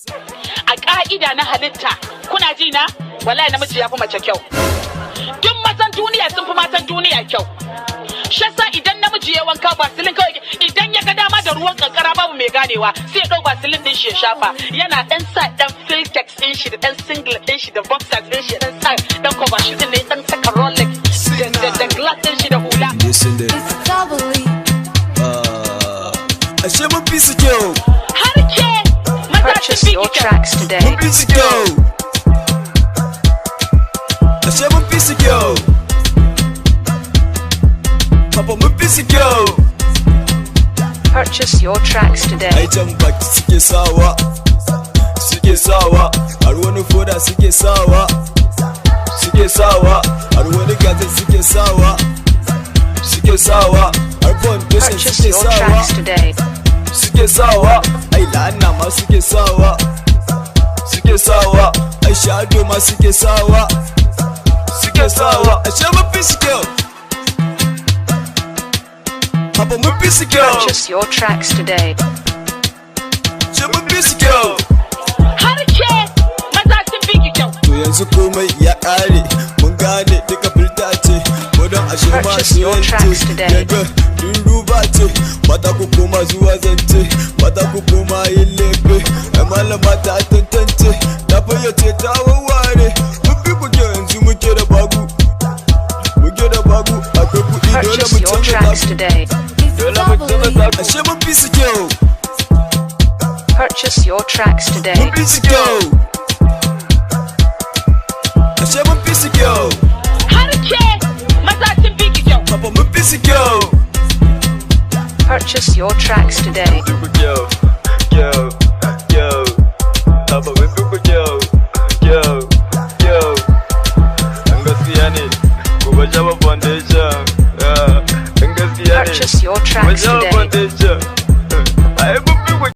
A ƙa'ida na halitta, kuna ji na? Wallahi namiji ya fi mace kyau. Duk mazan duniya sun fi matan duniya kyau. Shasa idan namiji ya wanka basilin kawai, idan ya ga dama da ruwan kankara babu mai ganewa, sai ya ɗau basilin ɗin shi ya shafa. Yana ɗan sa ɗan filtex ɗin shi da ɗan singlet ɗin shi da boxers ɗin shi ɗan sa ɗan cover shi ɗin ne ɗan saka Rolex da glass ɗin shi da hula. Ashe mun fi su kyau. Purchase your tracks today. Mun fi su kyau. Ashe mun fi su kyau. Papa mun fi su kyau. Purchase your tracks today. Ai can baki suke sawa. Suke sawa. Har wani foda suke sawa. Suke sawa. Har wani gazet suke sawa. Suke sawa. Har foundation Purchase suke your sawa. tracks today. Suke sawa, ai la'ana ma suke sawa. Suke sawa, ai shado ma suke sawa. Suke sawa, ashe mun fi su kyau. Haba mun fi su kyau. Purchase your tracks today. Ashe mun fi su kyau. Har ke maza sun fi ki kyau. To yanzu komai ya ƙare, mun gane duka filta ce. Kodon ashe ma Purchase su your tracks today. Daga duruba ce, mata ku koma zuwa zance, mata ku koma yin lefe. Ai malama ta tantance, ta fayyace ta wawware. Mun fi ku kyau yanzu muke da bagu. Muke da bagu, akwai kuɗi dole Purchase mu your canza tracks taku. today. Dole mu canza taku. Ashe mun fi su kyau. Purchase your tracks today. Mun fi su kyau. Ashe mun fi su kyau. Har ke maza sun fi ki kyau. Papa mun fi su kyau. Purchase your tracks today. Kyau, kyau, kyau. Papa mun fi ku kyau. Kyau, kyau. An gaskiya ne, ku ba jaba foundation. An gaskiya ne, Purchase your ku ba tracks jaba today. foundation.